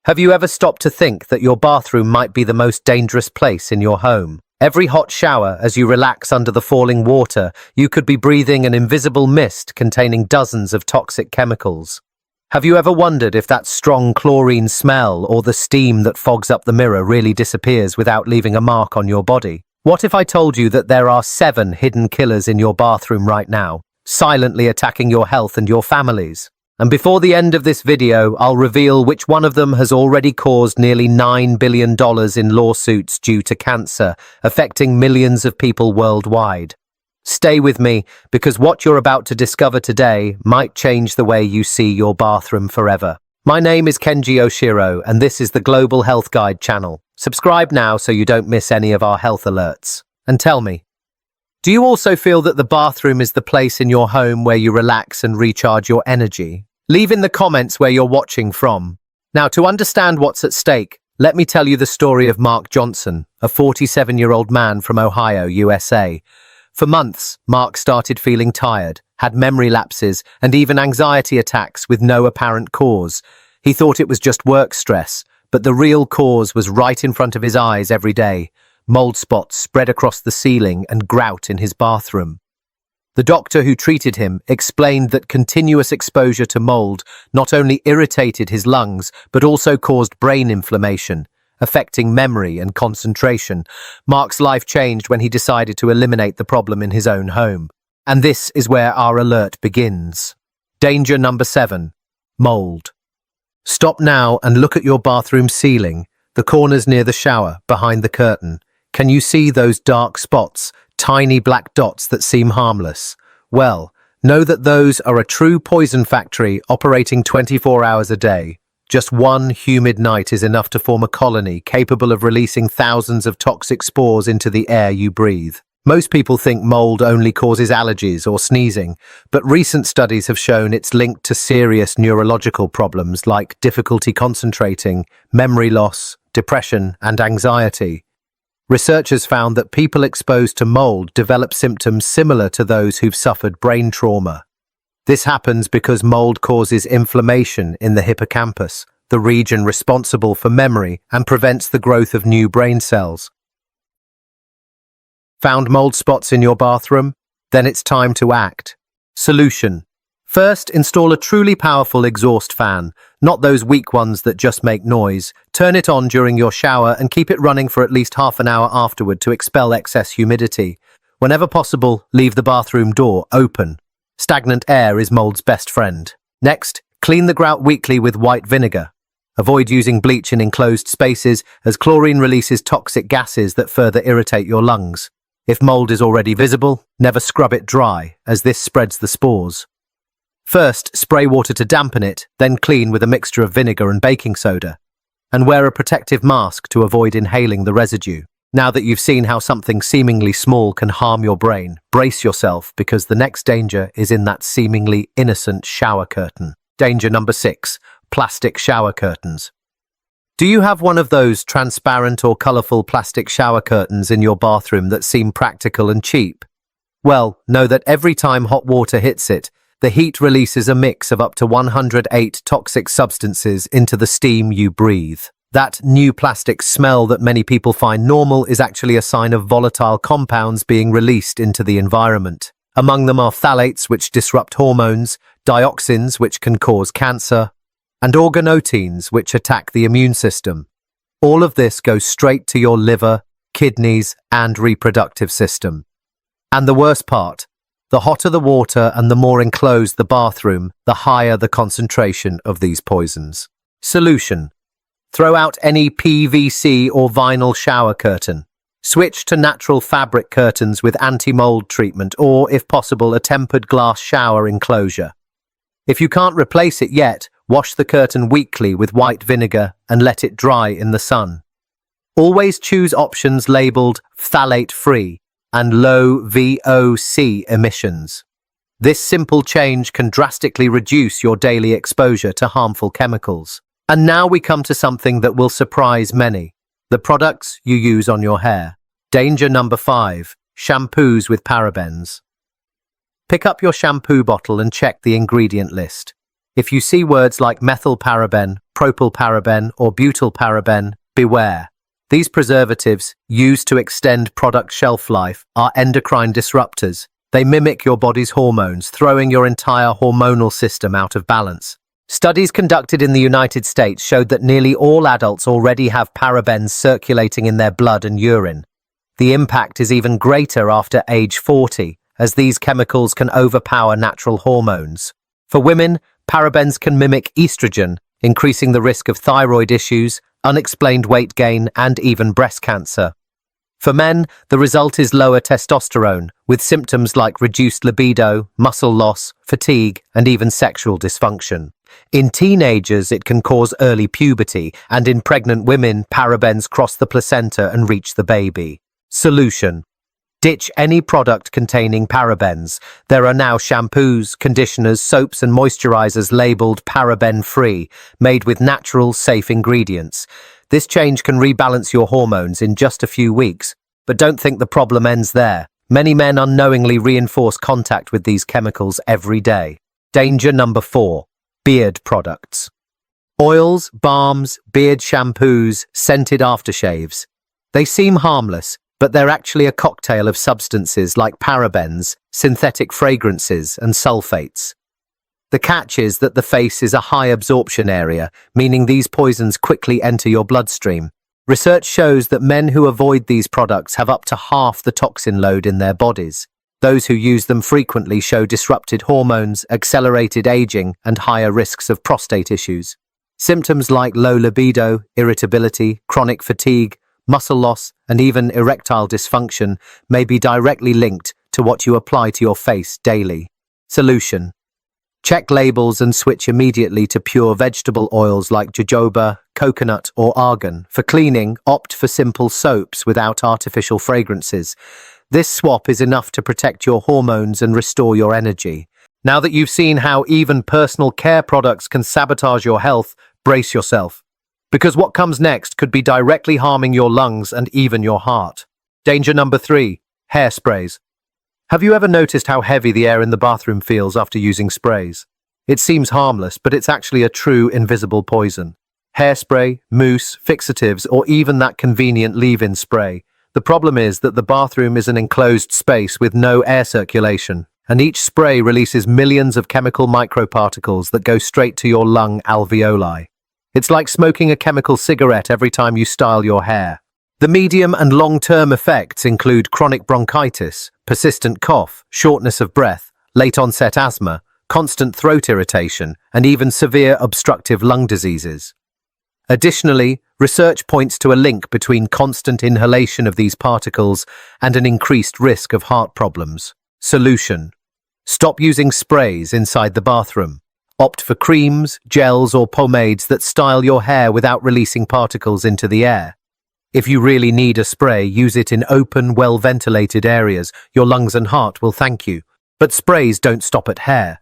Have you ever stopped to think that your bathroom might be the most dangerous place in your home? Every hot shower, as you relax under the falling water, you could be breathing an invisible mist containing dozens of toxic chemicals. Have you ever wondered if that strong chlorine smell or the steam that fogs up the mirror really disappears without leaving a mark on your body? What if I told you that there are 7 hidden killers in your bathroom right now, silently attacking your health and your family's? And before the end of this video, I'll reveal which one of them has already caused nearly $9 billion in lawsuits due to cancer, affecting millions of people worldwide. Stay with me, because what you're about to discover today might change the way you see your bathroom forever. My name is Kenji Oshiro, and this is the Global Health Guide channel. Subscribe now so you don't miss any of our health alerts. And tell me, do you also feel that the bathroom is the place in your home where you relax and recharge your energy? Leave in the comments where you're watching from. Now, to understand what's at stake, let me tell you the story of Mark Johnson, a 47-year-old man from Ohio, USA. For months, Mark started feeling tired, had memory lapses, and even anxiety attacks with no apparent cause. He thought it was just work stress, but the real cause was right in front of his eyes every day: mold spots spread across the ceiling and grout in his bathroom. The doctor who treated him explained that continuous exposure to mold not only irritated his lungs, but also caused brain inflammation, affecting memory and concentration. Mark's life changed when he decided to eliminate the problem in his own home. And this is where our alert begins. Danger number 7, mold. Stop now and look at your bathroom ceiling, the corners near the shower, behind the curtain. Can you see those dark spots? Tiny black dots that seem harmless? Well, know that those are a true poison factory operating 24 hours a day. Just one humid night is enough to form a colony capable of releasing thousands of toxic spores into the air you breathe. Most people think mold only causes allergies or sneezing, but recent studies have shown it's linked to serious neurological problems like difficulty concentrating, memory loss, depression, and anxiety. Researchers found that people exposed to mold develop symptoms similar to those who've suffered brain trauma. This happens because mold causes inflammation in the hippocampus, the region responsible for memory, and prevents the growth of new brain cells. Found mold spots in your bathroom? Then it's time to act. Solution. First, install a truly powerful exhaust fan, not those weak ones that just make noise. Turn it on during your shower and keep it running for at least half an hour afterward to expel excess humidity. Whenever possible, leave the bathroom door open. Stagnant air is mold's best friend. Next, clean the grout weekly with white vinegar. Avoid using bleach in enclosed spaces, as chlorine releases toxic gases that further irritate your lungs. If mold is already visible, never scrub it dry, as this spreads the spores. First, spray water to dampen it, then clean with a mixture of vinegar and baking soda. And wear a protective mask to avoid inhaling the residue. Now that you've seen how something seemingly small can harm your brain, brace yourself, because the next danger is in that seemingly innocent shower curtain. Danger number 6, plastic shower curtains. Do you have one of those transparent or colorful plastic shower curtains in your bathroom that seem practical and cheap? Well, know that every time hot water hits it, the heat releases a mix of up to 108 toxic substances into the steam you breathe. That new plastic smell that many people find normal is actually a sign of volatile compounds being released into the environment. Among them are phthalates, which disrupt hormones, dioxins, which can cause cancer, and organotides, which attack the immune system. All of this goes straight to your liver, kidneys, and reproductive system. And the worst part, the hotter the water and the more enclosed the bathroom, the higher the concentration of these poisons. Solution. Throw out any PVC or vinyl shower curtain. Switch to natural fabric curtains with anti-mold treatment or, if possible, a tempered glass shower enclosure. If you can't replace it yet, wash the curtain weekly with white vinegar and let it dry in the sun. Always choose options labeled phthalate-free and low VOC emissions. This simple change can drastically reduce your daily exposure to harmful chemicals. And now we come to something that will surprise many: the products you use on your hair. Danger number 5, shampoos with parabens. Pick up your shampoo bottle and check the ingredient list. If you see words like methyl paraben propylparaben, or butylparaben, beware. These preservatives, used to extend product shelf life, are endocrine disruptors. They mimic your body's hormones, throwing your entire hormonal system out of balance. Studies conducted in the United States showed that nearly all adults already have parabens circulating in their blood and urine. The impact is even greater after age 40, as these chemicals can overpower natural hormones. For women, parabens can mimic estrogen, increasing the risk of thyroid issues, unexplained weight gain, and even breast cancer. For men, the result is lower testosterone, with symptoms like reduced libido, muscle loss, fatigue, and even sexual dysfunction. In teenagers, it can cause early puberty, and in pregnant women, parabens cross the placenta and reach the baby. Solution: ditch any product containing parabens. There are now shampoos, conditioners, soaps, and moisturizers labeled paraben-free, made with natural, safe ingredients. This change can rebalance your hormones in just a few weeks. But don't think the problem ends there. Many men unknowingly reinforce contact with these chemicals every day. Danger number 4. Beard products. Oils, balms, beard shampoos, scented aftershaves. They seem harmless, but they're actually a cocktail of substances like parabens, synthetic fragrances, and sulfates. The catch is that the face is a high absorption area, meaning these poisons quickly enter your bloodstream. Research shows that men who avoid these products have up to half the toxin load in their bodies. Those who use them frequently show disrupted hormones, accelerated aging, and higher risks of prostate issues. Symptoms like low libido, irritability, chronic fatigue, muscle loss, and even erectile dysfunction may be directly linked to what you apply to your face daily. Solution: check labels and switch immediately to pure vegetable oils like jojoba, coconut, or argan. For cleaning, opt for simple soaps without artificial fragrances. This swap is enough to protect your hormones and restore your energy. Now that you've seen how even personal care products can sabotage your health, brace yourself. Because what comes next could be directly harming your lungs and even your heart. Danger number 3. Hairsprays. Have you ever noticed how heavy the air in the bathroom feels after using sprays? It seems harmless, but it's actually a true invisible poison. Hairspray, mousse, fixatives, or even that convenient leave-in spray. The problem is that the bathroom is an enclosed space with no air circulation, and each spray releases millions of chemical microparticles that go straight to your lung alveoli. It's like smoking a chemical cigarette every time you style your hair. The medium and long-term effects include chronic bronchitis, persistent cough, shortness of breath, late-onset asthma, constant throat irritation, and even severe obstructive lung diseases. Additionally, research points to a link between constant inhalation of these particles and an increased risk of heart problems. Solution: stop using sprays inside the bathroom. Opt for creams, gels, or pomades that style your hair without releasing particles into the air. If you really need a spray, use it in open, well-ventilated areas. Your lungs and heart will thank you. But sprays don't stop at hair.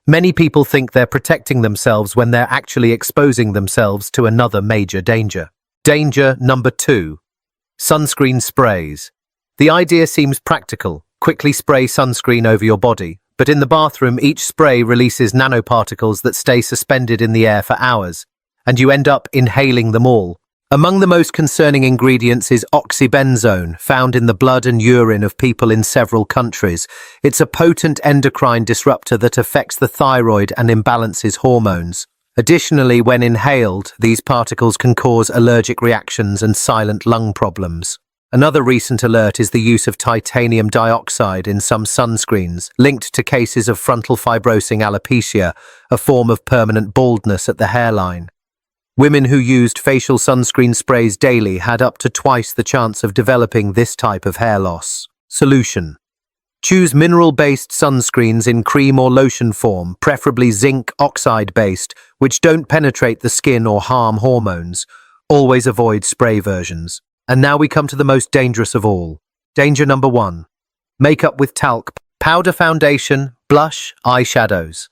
Many people think they're protecting themselves when they're actually exposing themselves to another major danger. Danger number 2. Sunscreen sprays. The idea seems practical. Quickly spray sunscreen over your body. But in the bathroom, each spray releases nanoparticles that stay suspended in the air for hours, and you end up inhaling them all. Among the most concerning ingredients is oxybenzone, found in the blood and urine of people in several countries. It's a potent endocrine disruptor that affects the thyroid and imbalances hormones. Additionally, when inhaled, these particles can cause allergic reactions and silent lung problems. Another recent alert is the use of titanium dioxide in some sunscreens, linked to cases of frontal fibrosing alopecia, a form of permanent baldness at the hairline. Women who used facial sunscreen sprays daily had up to twice the chance of developing this type of hair loss. Solution: choose mineral-based sunscreens in cream or lotion form, preferably zinc oxide-based, which don't penetrate the skin or harm hormones. Always avoid spray versions. And now we come to the most dangerous of all. Danger number 1. Makeup with talc, powder foundation, blush, eyeshadows.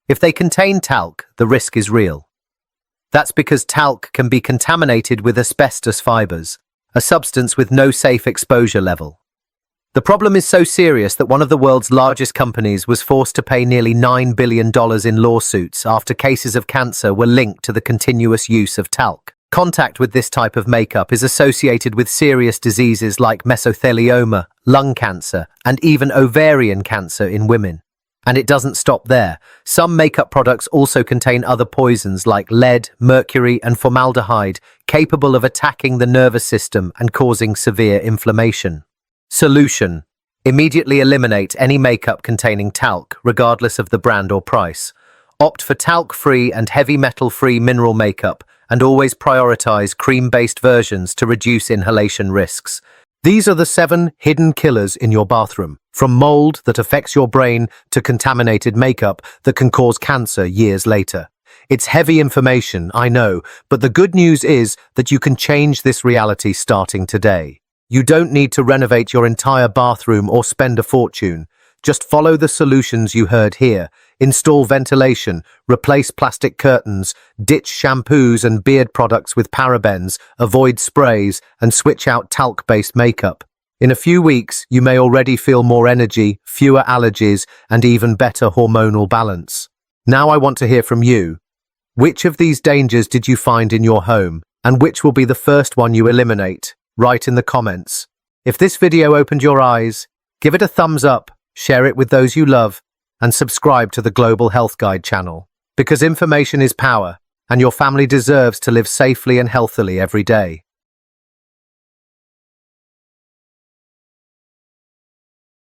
If they contain talc, the risk is real. That's because talc can be contaminated with asbestos fibers, a substance with no safe exposure level. The problem is so serious that one of the world's largest companies was forced to pay nearly $9 billion in lawsuits after cases of cancer were linked to the continuous use of talc. Contact with this type of makeup is associated with serious diseases like mesothelioma, lung cancer, and even ovarian cancer in women. And it doesn't stop there. Some makeup products also contain other poisons like lead, mercury, and formaldehyde, capable of attacking the nervous system and causing severe inflammation. Solution: immediately eliminate any makeup containing talc, regardless of the brand or price. Opt for talc-free and heavy metal-free mineral makeup, and always prioritize cream-based versions to reduce inhalation risks. These are the 7 hidden killers in your bathroom, from mold that affects your brain to contaminated makeup that can cause cancer years later. It's heavy information, I know, but the good news is that you can change this reality starting today. You don't need to renovate your entire bathroom or spend a fortune. Just follow the solutions you heard here. Install ventilation, replace plastic curtains, ditch shampoos and beard products with parabens, avoid sprays, and switch out talc-based makeup. In a few weeks, you may already feel more energy, fewer allergies, and even better hormonal balance. Now I want to hear from you. Which of these dangers did you find in your home, and which will be the first one you eliminate? Write in the comments. If this video opened your eyes, give it a thumbs up, share it with those you love, and subscribe to the Global Health Guide channel. Because information is power, and your family deserves to live safely and healthily every day.